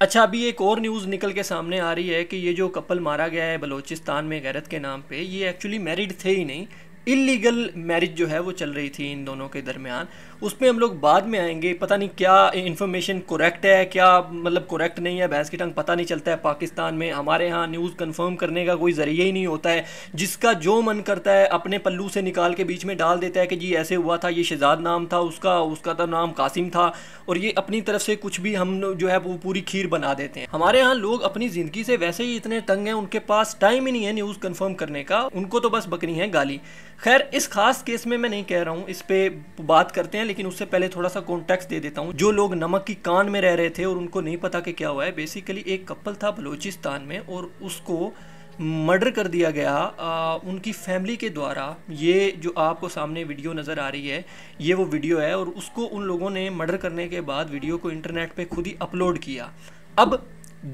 अच्छा, अभी एक और न्यूज़ निकल के सामने आ रही है कि ये जो कपल मारा गया है बलूचिस्तान में गैरत के नाम पे, ये एक्चुअली मैरिड थे ही नहीं, इलीगल मैरिज जो है वो चल रही थी इन दोनों के दरमियान। उस पर हम लोग बाद में आएंगे। पता नहीं क्या इन्फॉर्मेशन करेक्ट है, क्या मतलब करेक्ट नहीं है, भैंस की टंग पता नहीं चलता है। पाकिस्तान में हमारे यहाँ न्यूज़ कंफर्म करने का कोई ज़रिया ही नहीं होता है। जिसका जो मन करता है अपने पल्लू से निकाल के बीच में डाल देता है कि जी ऐसे हुआ था, ये शहजाद नाम था उसका, उसका तो नाम कासिम था, और ये अपनी तरफ से कुछ भी हम जो है वो पूरी खीर बना देते हैं। हमारे यहाँ लोग अपनी ज़िंदगी से वैसे ही इतने तंग हैं, उनके पास टाइम ही नहीं है न्यूज़ कंफर्म करने का, उनको तो बस बकनी है गाली। खैर, इस खास केस में मैं नहीं कह रहा हूँ, इस पे बात करते हैं, लेकिन उससे पहले थोड़ा सा कॉन्टेक्स्ट दे देता हूँ। जो लोग नमक की कान में रह रहे थे और उनको नहीं पता कि क्या हुआ है, बेसिकली एक कपल था बलूचिस्तान में और उसको मर्डर कर दिया गया उनकी फैमिली के द्वारा। ये जो आपको सामने वीडियो नज़र आ रही है, ये वो वीडियो है, और उसको उन लोगों ने मर्डर करने के बाद वीडियो को इंटरनेट पे खुद ही अपलोड किया। अब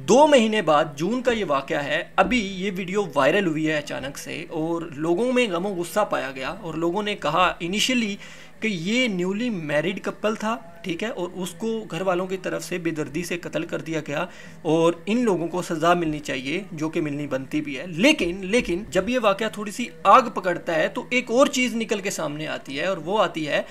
2 महीने बाद, जून का ये वाक़या है, अभी ये वीडियो वायरल हुई है अचानक से, और लोगों में गमो गुस्सा पाया गया, और लोगों ने कहा इनिशियली कि ये न्यूली मैरिड कपल था, ठीक है, और उसको घर वालों की तरफ से बेदर्दी से कत्ल कर दिया गया, और इन लोगों को सज़ा मिलनी चाहिए, जो कि मिलनी बनती भी है। लेकिन जब ये वाक़या थोड़ी सी आग पकड़ता है तो एक और चीज़ निकल के सामने आती है, और वो आती है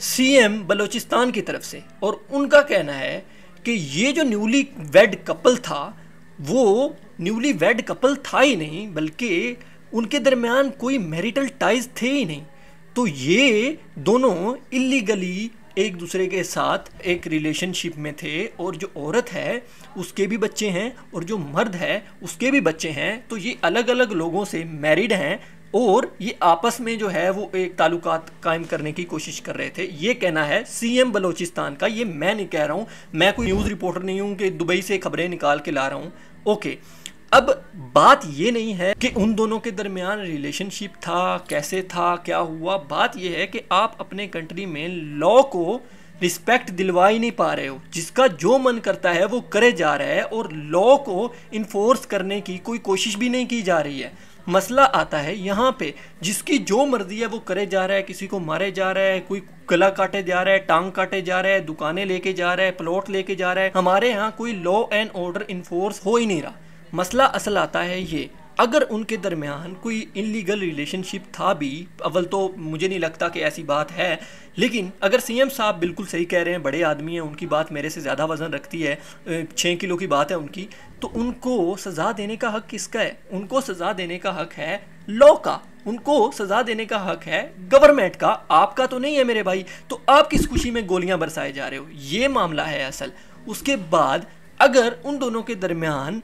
सीएम बलूचिस्तान की तरफ से। और उनका कहना है कि ये जो न्यूली वेड कपल था, वो न्यूली वेड कपल था ही नहीं, बल्कि उनके दरमियान कोई मैरिटल टाइज थे ही नहीं। तो ये दोनों इलीगली एक दूसरे के साथ एक रिलेशनशिप में थे, और जो औरत है उसके भी बच्चे हैं और जो मर्द है उसके भी बच्चे हैं। तो ये अलग अलग लोगों से मैरिड हैं, और ये आपस में जो है वो एक ताल्लुकात कायम करने की कोशिश कर रहे थे। ये कहना है सीएम बलूचिस्तान का, ये मैं नहीं कह रहा हूँ, मैं कोई न्यूज़ रिपोर्टर नहीं हूँ कि दुबई से खबरें निकाल के ला रहा हूँ। ओके, अब बात ये नहीं है कि उन दोनों के दरमियान रिलेशनशिप था, कैसे था, क्या हुआ। बात ये है कि आप अपने कंट्री में लॉ को रिस्पेक्ट दिलवा ही नहीं पा रहे हो। जिसका जो मन करता है वो करे जा रहा है, और लॉ को इन्फोर्स करने की कोई कोशिश भी नहीं की जा रही है। मसला आता है यहाँ पे, जिसकी जो मर्जी है वो करे जा रहा है, किसी को मारे जा रहा है, कोई गला काटे जा रहा है, टांग काटे जा रहा है, दुकानें लेके जा रहा है, प्लॉट लेके जा रहा है। हमारे यहाँ कोई लॉ एंड ऑर्डर इन्फोर्स हो ही नहीं रहा। मसला असल आता है ये, अगर उनके दरमियान कोई इलीगल रिलेशनशिप था भी, अव्वल तो मुझे नहीं लगता कि ऐसी बात है, लेकिन अगर सीएम साहब बिल्कुल सही कह रहे हैं, बड़े आदमी हैं, उनकी बात मेरे से ज़्यादा वजन रखती है, 6 किलो की बात है उनकी, तो उनको सज़ा देने का हक किसका है? उनको सज़ा देने का हक है लॉ का, उनको सज़ा देने का हक है गवर्नमेंट का, आपका तो नहीं है मेरे भाई। तो आप किस खुशी में गोलियां बरसाए जा रहे हो? ये मामला है असल। उसके बाद अगर उन दोनों के दरमियान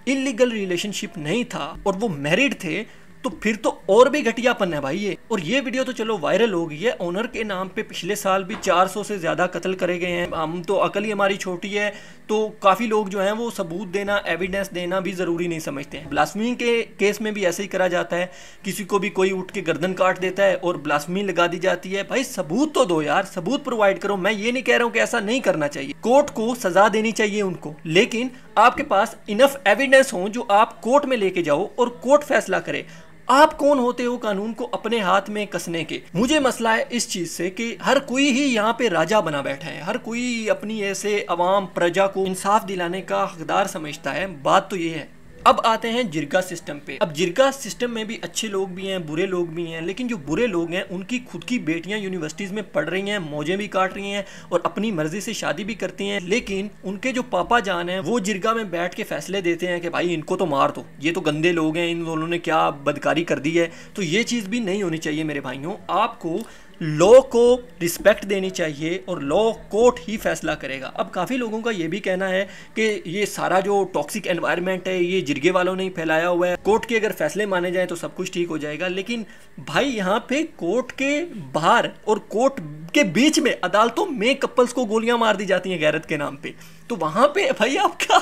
इलीगल रिलेशनशिप नहीं था और वो मैरिड थे, तो फिर तो और भी घटियापन है भाई ये। और ये वीडियो तो चलो वायरल हो गई है, ऑनर के नाम पे पिछले साल भी 400 से ज़्यादा कत्ल करे गए हैं। हम तो अकल ही हमारी छोटी है, तो काफ़ी लोग जो हैं वो सबूत देना, एविडेंस देना भी ज़रूरी नहीं समझते हैं। ब्लास्फेमी के केस में भी ऐसे ही करा जाता है, किसी को भी कोई उठ के गर्दन काट देता है और ब्लास्फेमी लगा दी जाती है। भाई सबूत तो दो यार, सबूत प्रोवाइड करो। मैं ये नहीं कह रहा हूँ कि ऐसा नहीं करना चाहिए, कोर्ट को सज़ा देनी चाहिए उनको, लेकिन आपके पास इनफ एविडेंस हो जो आप कोर्ट में लेके जाओ और कोर्ट फैसला करे। आप कौन होते हो कानून को अपने हाथ में कसने के? मुझे मसला है इस चीज से कि हर कोई ही यहाँ पे राजा बना बैठा है, हर कोई अपनी ऐसे अवाम प्रजा को इंसाफ दिलाने का हकदार समझता है। बात तो ये है। अब आते हैं जिरगा सिस्टम पे। अब जिरगा सिस्टम में भी अच्छे लोग भी हैं, बुरे लोग भी हैं, लेकिन जो बुरे लोग हैं उनकी खुद की बेटियां यूनिवर्सिटीज़ में पढ़ रही हैं, मौजें भी काट रही हैं और अपनी मर्जी से शादी भी करती हैं, लेकिन उनके जो पापा जान हैं वो जिरगा में बैठ के फैसले देते हैं कि भाई इनको तो मार दो, ये तो गंदे लोग हैं, इन दोनों ने क्या बदकारी कर दी है। तो ये चीज़ भी नहीं होनी चाहिए मेरे भाइयों। आपको लॉ को रिस्पेक्ट देनी चाहिए और लॉ कोर्ट ही फैसला करेगा। अब काफ़ी लोगों का ये भी कहना है कि ये सारा जो टॉक्सिक एनवायरनमेंट है ये जिरगे वालों ने ही फैलाया हुआ है, कोर्ट के अगर फैसले माने जाए तो सब कुछ ठीक हो जाएगा। लेकिन भाई यहाँ पे कोर्ट के बाहर और कोर्ट के बीच में अदालतों में कपल्स को गोलियां मार दी जाती हैं गैरत के नाम पे, तो वहां पे भाई आप क्या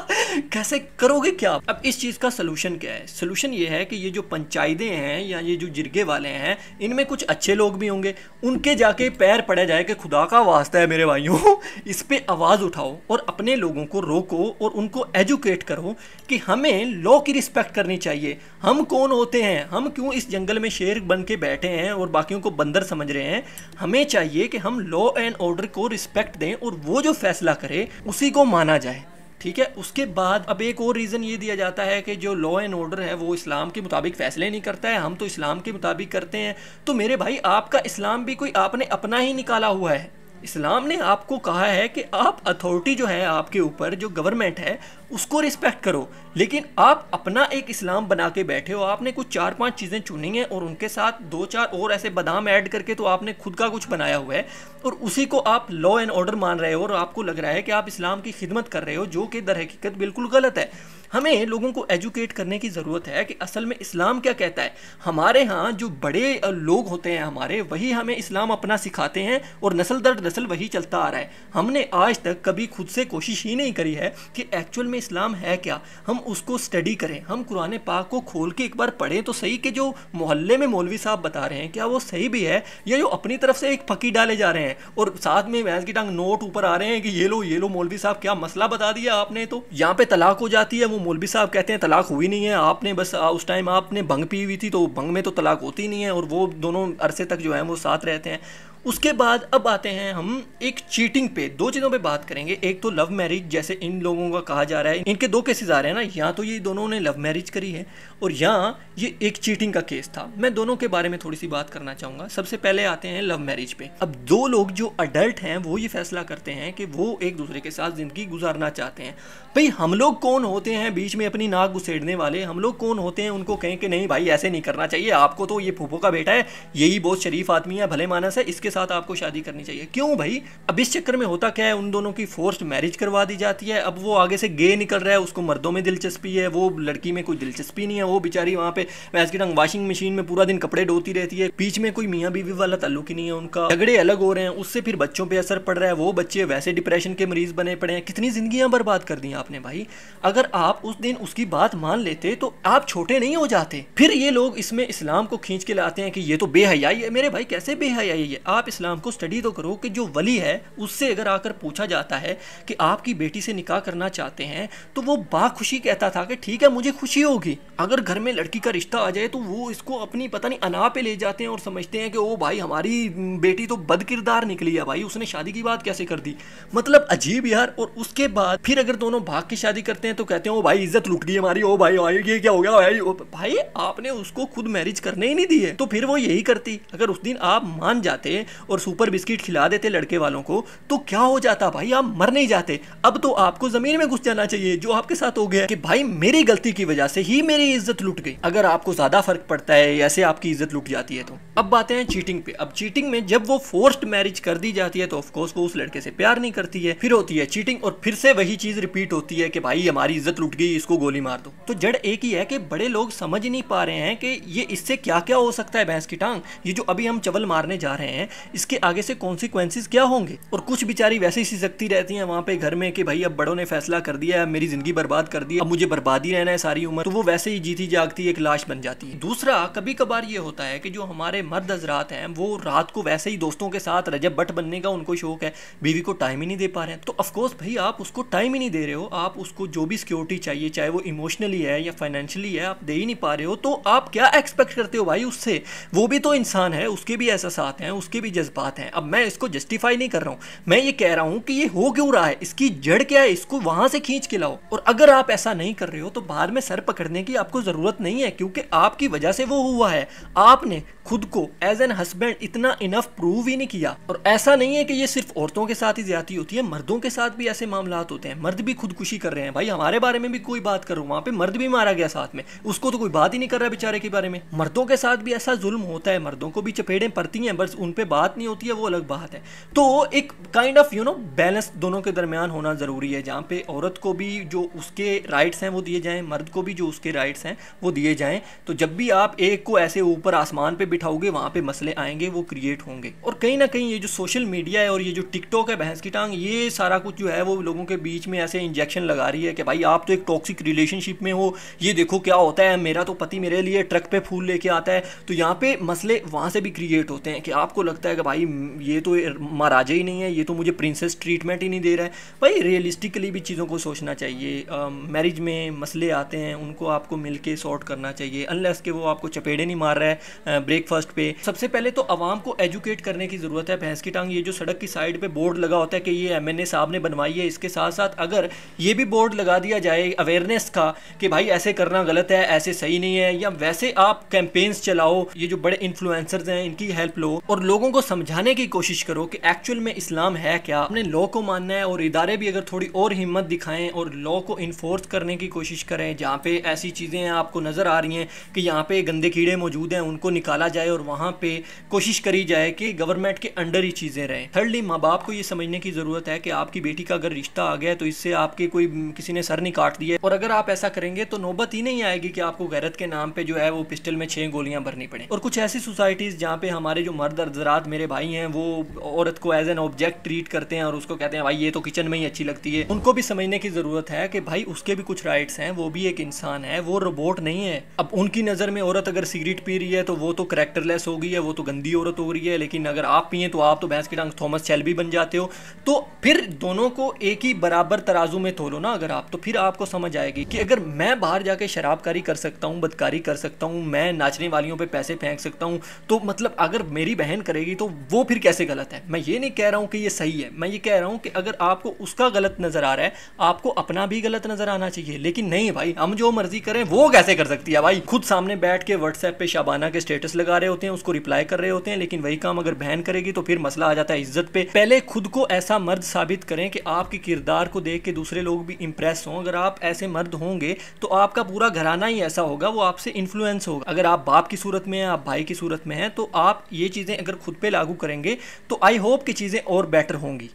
कैसे करोगे क्या? अब इस चीज़ का सलूशन क्या है? सलूशन ये है कि ये जो पंचायतें हैं या ये जो जिरगे वाले हैं, इनमें कुछ अच्छे लोग भी होंगे, उनके जाके पैर पड़ा जाए कि खुदा का वास्ता है मेरे भाइयों, इस पे आवाज़ उठाओ और अपने लोगों को रोको और उनको एजुकेट करो कि हमें लॉ की रिस्पेक्ट करनी चाहिए। हम कौन होते हैं? हम क्यों इस जंगल में शेर बन के बैठे हैं और बाकियों को बंदर समझ रहे हैं? हमें चाहिए कि हम लॉ एंड ऑर्डर को रिस्पेक्ट दें और वो जो फैसला करे उसी को माना जाए। ठीक है। उसके बाद अब एक और रीज़न ये दिया जाता है कि जो लॉ एंड ऑर्डर है वो इस्लाम के मुताबिक फैसले नहीं करता है, हम तो इस्लाम के मुताबिक करते हैं। तो मेरे भाई आपका इस्लाम भी कोई आपने अपना ही निकाला हुआ है। इस्लाम ने आपको कहा है कि आप अथॉरिटी जो है आपके ऊपर, जो गवर्नमेंट है, उसको रिस्पेक्ट करो, लेकिन आप अपना एक इस्लाम बना के बैठे हो। आपने कुछ 4-5 चीज़ें चुनी हैं और उनके साथ 2-4 और ऐसे बादाम ऐड करके तो आपने खुद का कुछ बनाया हुआ है और उसी को आप लॉ एंड ऑर्डर मान रहे हो और आपको लग रहा है कि आप इस्लाम की खिदमत कर रहे हो, जो कि दर हकीकत बिल्कुल गलत है। हमें लोगों को एजुकेट करने की ज़रूरत है कि असल में इस्लाम क्या कहता है। हमारे यहाँ जो बड़े लोग होते हैं हमारे, वही हमें इस्लाम अपना सिखाते हैं और नस्ल दर नस्ल वही चलता आ रहा है। हमने आज तक कभी खुद से कोशिश ही नहीं करी है कि एक्चुअल में इस्लाम है क्या, हम उसको स्टडी करें, हम कुरान पाक को खोल के एक बार पढ़ें तो सही कि जो मोहल्ले में मौलवी साहब बता रहे हैं क्या वो सही भी है, या जो अपनी तरफ से एक फकी डाले जा रहे हैं और साथ में भैंस की टांग नोट ऊपर आ रहे हैं कि ये लो मौलवी साहब क्या मसला बता दिया आपने। तो यहाँ पे तलाक हो जाती है, वो मौलवी साहब कहते हैं तलाक हुई नहीं है, आपने बस उस टाइम आपने भंग पी हुई थी, तो भंग में तो तलाक होती नहीं है, और वो दोनों अरसे तक जो है वो साथ रहते हैं। उसके बाद अब आते हैं हम एक चीटिंग पे। 2 चीज़ों पे बात करेंगे। एक तो लव मैरिज, जैसे इन लोगों का कहा जा रहा है, इनके 2 केसेस आ रहे हैं ना, यहाँ तो ये दोनों ने लव मैरिज करी है और यहाँ ये एक चीटिंग का केस था। मैं दोनों के बारे में थोड़ी सी बात करना चाहूँगा। सबसे पहले आते हैं लव मैरिज पे। अब 2 लोग जो अडल्ट हैं वो ये फैसला करते हैं कि वो एक दूसरे के साथ ज़िंदगी गुजारना चाहते हैं। भाई हम लोग कौन होते हैं बीच में अपनी नाक घुसेड़ने वाले? हम लोग कौन होते हैं उनको कहें कि नहीं भाई ऐसे नहीं करना चाहिए, आपको तो ये फूफो का बेटा है, यही बहुत शरीफ आदमी है, भले मानस है, इसके साथ आपको शादी करनी चाहिए। क्यों भाई? अब इस चक्कर में होता क्या है, उन दोनों की फोर्स्ड मैरिज करवा दी जाती है। अब वो आगे से गे निकल रहा है, उसको मर्दों में दिलचस्पी है, वो लड़की में कोई दिलचस्पी नहीं है, वो बेचारी वहाँ पे भैंस की टांग वॉशिंग मशीन में पूरा दिन कपड़े धोती रहती है, बीच में कोई मियाँ बीवी वाला ताल्लुक ही नहीं है उनका, झगड़े अलग हो रहे हैं, उससे फिर बच्चों पे असर पड़ रहा है, वो बच्चे वैसे डिप्रेशन के मरीज बने पड़े हैं। कितनी जिंदगियां बर्बाद कर दी आपने भाई। अगर आप उस दिन उसकी बात मान लेते तो आप छोटे नहीं हो जाते। फिर ये लोग इसमें इस्लाम को खींच के लाते हैं कि ये तो बेहयाई है। मेरे भाई कैसे बेहयाई है? आप इस्लाम को स्टडी तो करो कि जो वली है उससे अगर आकर पूछा जाता है कि आपकी बेटी से निकाह करना चाहते हैं तो वो बाखुशी कहता था कि ठीक है मुझे खुशी होगी। अगर घर में लड़की का रिश्ता आ जाए तो वो इसको अपनी पता नहीं अना पे ले जाते हैं और समझते हैं कि ओ भाई हमारी बेटी तो बदकिरदार निकली है भाई, उसने शादी की बात कैसे कर दी। मतलब अजीब यार। और उसके बाद फिर अगर दोनों भाग की शादी करते हैं तो कहते हैं ओ भाई इज्जत लुट गई हमारी, ओ भाई ये क्या हो गया भाई। भाई आपने उसको खुद मैरिज करने ही नहीं दी है तो फिर वो यही करती। अगर उस दिन आप मान जाते और सुपर बिस्किट खिला देते लड़के वालों को तो क्या हो जाता भाई, आप मर नहीं जाते। अब तो आपको जमीन में घुस जाना चाहिए जो आपके साथ हो गया कि भाई मेरी गलती की वजह से ही मेरी इज्जत लुट गई। अगर आपको ज्यादा फर्क पड़ता है ऐसे आपकी इज्जत लुट जाती है तो। अब बातें हैं चीटिंग पे। अब चीटिंग में जब वो फोर्स्ड मैरिज कर दी जाती है तो ऑफकोर्स वो उस लड़के से प्यार नहीं करती है, फिर होती है चीटिंग और फिर से वही चीज रिपीट होती है कि भाई हमारी इज्जत लुट गई, इसको गोली मार दो। तो जड़ एक ही है कि बड़े लोग समझ ही नहीं पा रहे हैं कि ये इससे क्या क्या हो सकता है। भैंस की टांग, ये जो अभी हम चवल मारने जा रहे हैं इसके आगे से कॉन्सिक्वेंसेस क्या होंगे। और कुछ बेचारी वैसे ही सिसकती रहती हैं वहां पे घर में कि भाई अब बड़ों ने फैसला कर दिया है, मेरी जिंदगी बर्बाद कर दी, अब मुझे बर्बादी रहना है सारी उम्र। तो वो वैसे ही जीती जागती एक लाश बन जाती है। दूसरा, कभी कभार ये होता है कि जो हमारे मर्द हजरात हैं वो रात को वैसे ही दोस्तों के साथ रजब बट बनने का उनको शौक है, बीवी को टाइम ही नहीं दे पा रहे हैं। तो ऑफकोर्स भाई आप उसको टाइम ही नहीं दे रहे हो, आप उसको जो भी सिक्योरिटी चाहिए चाहे वो इमोशनली है या फाइनेंशियली है आप दे ही नहीं पा रहे हो। तो आप क्या एक्सपेक्ट करते हो भाई उससे? वो भी तो इंसान है, उसके भी एहसास हैं, उसके भी जज्बात हैं। अब मैं इसको जस्टिफाई नहीं कर रहा हूँ, मैं ये कह रहा हूँ कि ये हो क्यों रहा है, इसकी जड़ क्या है, इसको वहां से खींच के लाओ। और अगर आप ऐसा नहीं कर रहे हो तो बाद में सर पकड़ने की आपको जरूरत नहीं है क्योंकि आपकी वजह से वो हुआ है। आपने खुद को एज एन हस्बैंड इतना इनफ प्रूव ही नहीं किया। और ऐसा नहीं है कि ये सिर्फ औरतों के साथ ही ज्यादती होती है, मर्दों के साथ भी ऐसे मामलात होते हैं। मर्द भी खुदकुशी कर रहे हैं भाई। हमारे बारे में भी कोई बात करो, वहां पे मर्द भी मारा गया साथ में, उसको तो कोई बात ही नहीं कर रहा बेचारे के बारे में। मर्दों के साथ भी ऐसा जुल्म होता है, मर्दों को भी चपेटें पड़ती हैं, बस उन पे बात नहीं होती है, वो अलग बात है। तो एक काइंड ऑफ बैलेंस दोनों के दरमियान होना जरूरी है, जहाँ पे औरत को भी जो उसके राइट्स हैं वो दिए जाएं, मर्द को भी जो उसके राइट्स हैं वो दिए जाएं। तो जब भी आप एक को ऐसे ऊपर आसमान पे बिठाओगे वहाँ पे मसले आएंगे, वो क्रिएट होंगे। और कहीं ना कहीं ये जो सोशल मीडिया है और ये जो टिकटॉक है भैंस की टांग, ये सारा कुछ जो है वो लोगों के बीच में ऐसे इंजेक्शन लगा रही है कि भाई आप तो एक टॉक्सिक रिलेशनशिप में हो, ये देखो क्या होता है, मेरा तो पति मेरे लिए ट्रक पे फूल लेके आता है। तो यहाँ पे मसले वहाँ से भी क्रिएट होते हैं कि आपको लगता लगता है कि भाई ये तो महाराजा ही नहीं है, ये तो मुझे प्रिंसेस ट्रीटमेंट ही नहीं दे रहा है। भाई रियलिस्टिकली भी चीज़ों को सोचना चाहिए। मैरिज में मसले आते हैं, उनको आपको मिल के सॉर्ट करना चाहिए, अनलेस के वो आपको चपेड़े नहीं मार रहा है ब्रेकफास्ट पे। सबसे पहले तो आवाम को एजुकेट करने की ज़रूरत है। भैंस की टांग ये जो सड़क की साइड पे बोर्ड लगा होता है कि ये MNA साहब ने बनवाई है, इसके साथ साथ अगर ये भी बोर्ड लगा दिया जाए अवेयरनेस का कि भाई ऐसे करना गलत है, ऐसे सही नहीं है, या वैसे आप कैंपेन्स चलाओ, ये जो बड़े इन्फ्लुएंसर्स हैं इनकी हेल्प लो और लोगों को समझाने की कोशिश करो कि एक्चुअल में इस्लाम है क्या। अपने लॉ को मानना है और इदारे भी अगर थोड़ी और हिम्मत दिखाएं और लॉ को इन्फोर्स करने की कोशिश करें। जहाँ पे ऐसी चीज़ें आपको नज़र आ रही हैं कि यहाँ पे गंदे कीड़े मौजूद हैं, उनको निकाला जाए और वहाँ पे कोशिश करी जाए कि गवर्नमेंट के अंडर ही चीज़ें रहें। थर्डली, माँ बाप को ये समझने की ज़रूरत है कि आपकी बेटी का अगर रिश्ता आ गया तो इससे आपके कोई किसी ने सर नहीं काट दिया, और अगर आप ऐसा करेंगे तो नौबत ही नहीं आएगी कि आपको गैरत के नाम पे जो है वो पिस्टल में 6 गोलियां भरनी पड़े। और कुछ ऐसी सोसाइटीज़ जहाँ पे हमारे जो मर्द हज़रात मेरे भाई हैं वो औरत को एज एन ऑब्जेक्ट ट्रीट करते हैं और उसको कहते हैं भाई ये तो किचन में ही अच्छी लगती है। उनको भी समझने की ज़रूरत है कि भाई उसके भी कुछ राइट्स हैं, वो भी एक इंसान है, वो रोबोट नहीं है। अब उनकी नज़र में औरत अगर सिगरेट पी रही है तो वो तो करैक्टरलेस हो गई है, वो तो गंदी औरत हो रही है, लेकिन अगर आप पिए तो आप तो भैंस की टांग थॉमस शेल्बी बन जाते हो। तो फिर दोनों को एक ही बराबर तराजू में तोलो ना अगर आप, तो फिर आपको समझ आएगी कि अगर मैं बाहर जाके शराबकारी कर सकता हूँ, बदकारी कर सकता हूँ, मैं नाचने वालियों पे पैसे फेंक सकता हूँ, तो मतलब अगर मेरी बहन करेगी तो वो फिर कैसे गलत है। मैं ये नहीं कह रहा हूँ कि ये सही है, मैं ये कह रहा हूँ कि अगर आपको उसका गलत नजर आ रहा है, आपको अपना भी गलत नजर आना चाहिए। लेकिन नहीं भाई, हम जो मर्जी करें वो कैसे कर सकती है भाई। खुद सामने बैठ के व्हाट्सएप पे शाबाना के स्टेटस लगा रहे होते हैं, उसको रिप्लाई कर रहे होते हैं, लेकिन वही काम अगर बहन करेगी तो फिर मसला आ जाता है इज्जत पे। पहले खुद को ऐसा मर्द साबित करें कि आपके किरदार को देख के दूसरे लोग भी इंप्रेस हों। अगर आप ऐसे मर्द होंगे तो आपका पूरा घराना ही ऐसा होगा, वो आपसे इन्फ्लुएंस होगा। अगर आप बाप की सूरत में हैं, आप भाई की सूरत में हैं, तो आप ये चीज़ें अगर खुद पे लागू करेंगे तो आई होप कि चीज़ें और बेटर होंगी।